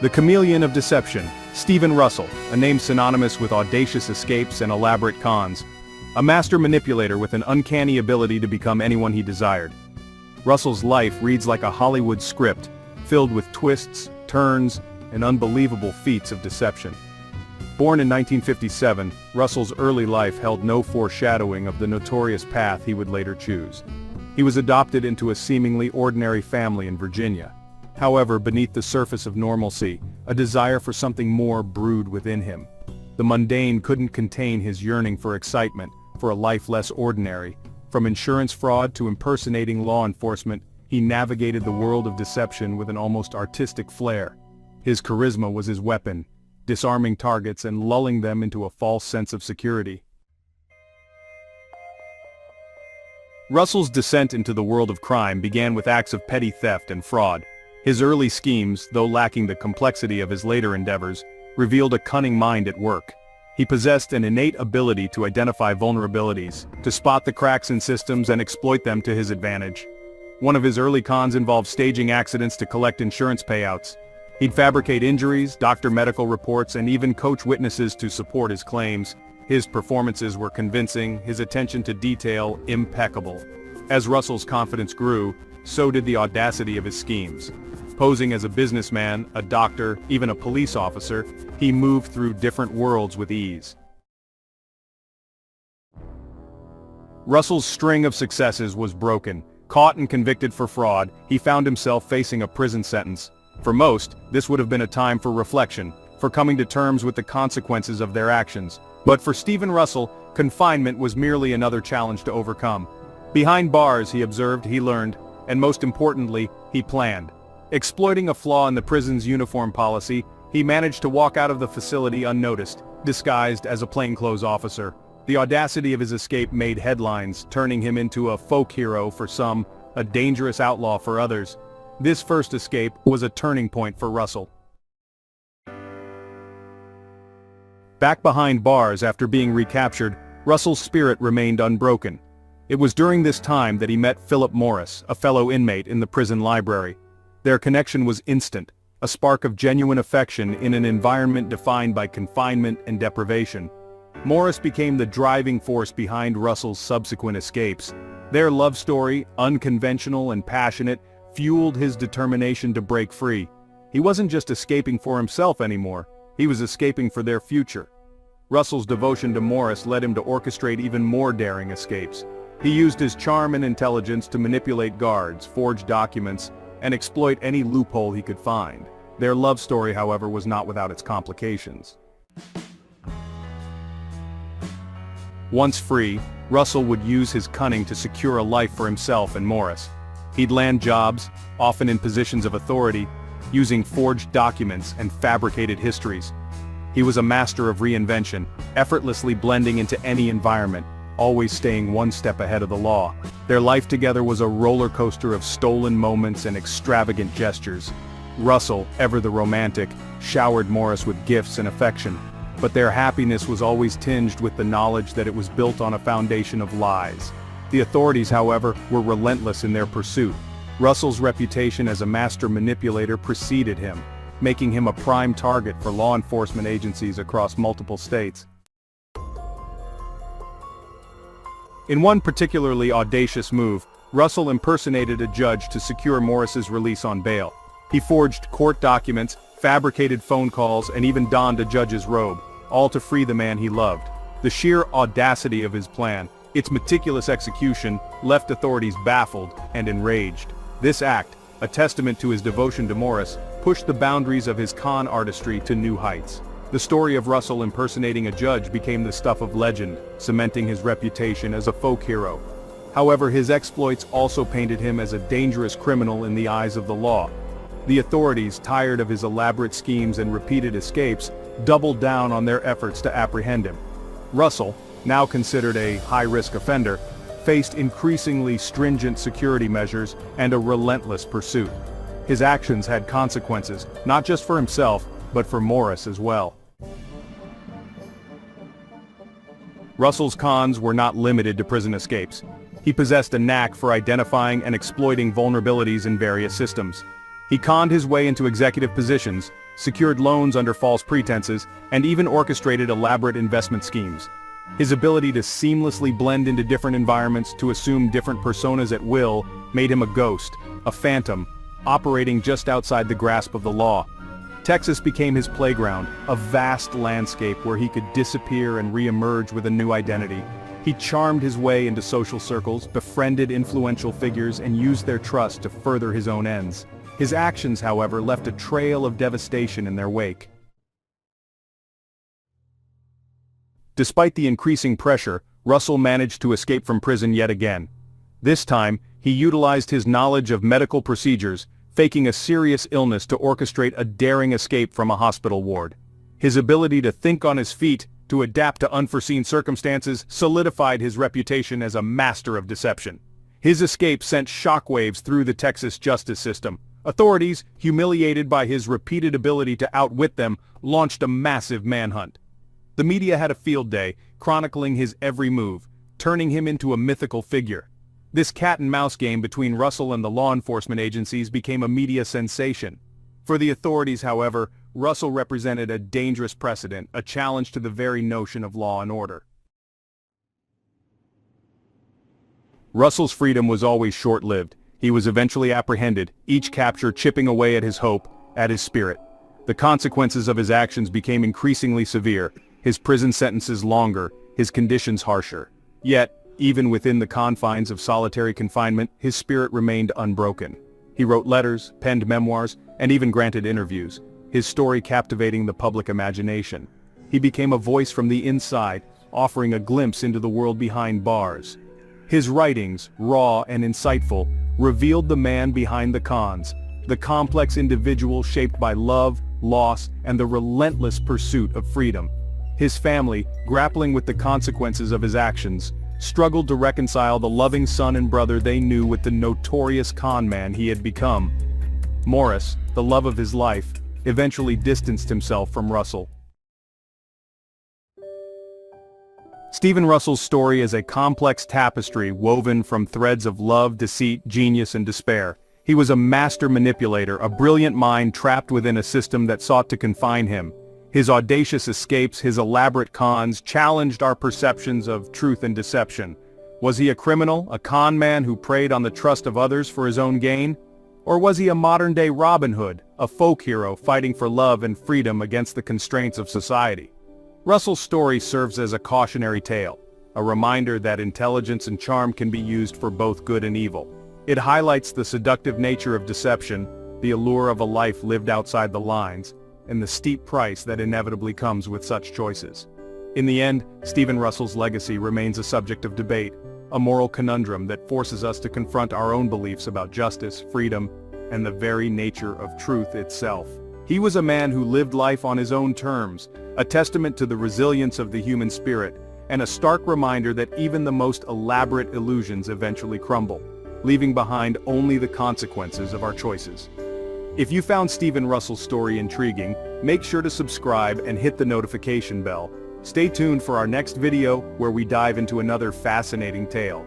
The chameleon of deception, Stephen Russell, a name synonymous with audacious escapes and elaborate cons. A master manipulator with an uncanny ability to become anyone he desired. Russell's life reads like a Hollywood script, filled with twists, turns, and unbelievable feats of deception. Born in 1957, Russell's early life held no foreshadowing of the notorious path he would later choose. He was adopted into a seemingly ordinary family in Virginia. However, beneath the surface of normalcy, a desire for something more brewed within him. The mundane couldn't contain his yearning for excitement, for a life less ordinary. From insurance fraud to impersonating law enforcement, he navigated the world of deception with an almost artistic flair. His charisma was his weapon, disarming targets and lulling them into a false sense of security. Russell's descent into the world of crime began with acts of petty theft and fraud. His early schemes, though lacking the complexity of his later endeavors, revealed a cunning mind at work. He possessed an innate ability to identify vulnerabilities, to spot the cracks in systems and exploit them to his advantage. One of his early cons involved staging accidents to collect insurance payouts. He'd fabricate injuries, doctor medical reports, and even coach witnesses to support his claims. His performances were convincing, his attention to detail impeccable. As Russell's confidence grew, so did the audacity of his schemes. Posing as a businessman, a doctor, even a police officer, he moved through different worlds with ease. Russell's string of successes was broken. Caught and convicted for fraud, he found himself facing a prison sentence. For most, this would have been a time for reflection, for coming to terms with the consequences of their actions. But for Stephen Russell, confinement was merely another challenge to overcome. Behind bars, he observed, he learned, and most importantly, he planned. Exploiting a flaw in the prison's uniform policy, he managed to walk out of the facility unnoticed, disguised as a plainclothes officer. The audacity of his escape made headlines, turning him into a folk hero for some, a dangerous outlaw for others. This first escape was a turning point for Russell. Back behind bars after being recaptured, Russell's spirit remained unbroken. It was during this time that he met Philip Morris, a fellow inmate in the prison library. Their connection was instant, a spark of genuine affection in an environment defined by confinement and deprivation. Morris became the driving force behind Russell's subsequent escapes. Their love story, unconventional and passionate, fueled his determination to break free. He wasn't just escaping for himself anymore, he was escaping for their future. Russell's devotion to Morris led him to orchestrate even more daring escapes. He used his charm and intelligence to manipulate guards, forge documents, and exploit any loophole he could find. Their love story, however, was not without its complications. Once free, Russell would use his cunning to secure a life for himself and Morris. He'd land jobs, often in positions of authority, using forged documents and fabricated histories. He was a master of reinvention, effortlessly blending into any environment, always staying one step ahead of the law. Their life together was a roller coaster of stolen moments and extravagant gestures. Russell, ever the romantic, showered Morris with gifts and affection, but their happiness was always tinged with the knowledge that it was built on a foundation of lies. The authorities, however, were relentless in their pursuit. Russell's reputation as a master manipulator preceded him, making him a prime target for law enforcement agencies across multiple states. In one particularly audacious move, Russell impersonated a judge to secure Morris's release on bail. He forged court documents, fabricated phone calls, and even donned a judge's robe, all to free the man he loved. The sheer audacity of his plan, its meticulous execution, left authorities baffled and enraged. This act, a testament to his devotion to Morris, pushed the boundaries of his con artistry to new heights. The story of Russell impersonating a judge became the stuff of legend, cementing his reputation as a folk hero. However, his exploits also painted him as a dangerous criminal in the eyes of the law. The authorities, tired of his elaborate schemes and repeated escapes, doubled down on their efforts to apprehend him. Russell, now considered a high-risk offender, faced increasingly stringent security measures and a relentless pursuit. His actions had consequences, not just for himself, but for Morris as well. Russell's cons were not limited to prison escapes. He possessed a knack for identifying and exploiting vulnerabilities in various systems. He conned his way into executive positions, secured loans under false pretenses, and even orchestrated elaborate investment schemes. His ability to seamlessly blend into different environments to assume different personas at will made him a ghost, a phantom, operating just outside the grasp of the law. Texas became his playground, a vast landscape where he could disappear and re-emerge with a new identity. He charmed his way into social circles, befriended influential figures, and used their trust to further his own ends. His actions, however, left a trail of devastation in their wake. Despite the increasing pressure, Russell managed to escape from prison yet again. This time, he utilized his knowledge of medical procedures, faking a serious illness to orchestrate a daring escape from a hospital ward. His ability to think on his feet, to adapt to unforeseen circumstances, solidified his reputation as a master of deception. His escape sent shockwaves through the Texas justice system. Authorities, humiliated by his repeated ability to outwit them, launched a massive manhunt. The media had a field day, chronicling his every move, turning him into a mythical figure. This cat-and-mouse game between Russell and the law enforcement agencies became a media sensation. For the authorities, however, Russell represented a dangerous precedent, a challenge to the very notion of law and order. Russell's freedom was always short-lived. He was eventually apprehended, each capture chipping away at his hope, at his spirit. The consequences of his actions became increasingly severe, his prison sentences longer, his conditions harsher. Yet, even within the confines of solitary confinement, his spirit remained unbroken. He wrote letters, penned memoirs, and even granted interviews, his story captivating the public imagination. He became a voice from the inside, offering a glimpse into the world behind bars. His writings, raw and insightful, revealed the man behind the cons, the complex individual shaped by love, loss, and the relentless pursuit of freedom. His family, grappling with the consequences of his actions, struggled to reconcile the loving son and brother they knew with the notorious conman he had become. Morris, the love of his life, eventually distanced himself from Russell. Stephen Russell's story is a complex tapestry woven from threads of love, deceit, genius, and despair. He was a master manipulator, a brilliant mind trapped within a system that sought to confine him. His audacious escapes, his elaborate cons, challenged our perceptions of truth and deception. Was he a criminal, a con man who preyed on the trust of others for his own gain? Or was he a modern-day Robin Hood, a folk hero fighting for love and freedom against the constraints of society? Russell's story serves as a cautionary tale, a reminder that intelligence and charm can be used for both good and evil. It highlights the seductive nature of deception, the allure of a life lived outside the lines, and the steep price that inevitably comes with such choices. In the end, Stephen Russell's legacy remains a subject of debate, a moral conundrum that forces us to confront our own beliefs about justice, freedom, and the very nature of truth itself. He was a man who lived life on his own terms, a testament to the resilience of the human spirit, and a stark reminder that even the most elaborate illusions eventually crumble, leaving behind only the consequences of our choices. If you found Stephen Russell's story intriguing, make sure to subscribe and hit the notification bell. Stay tuned for our next video where we dive into another fascinating tale.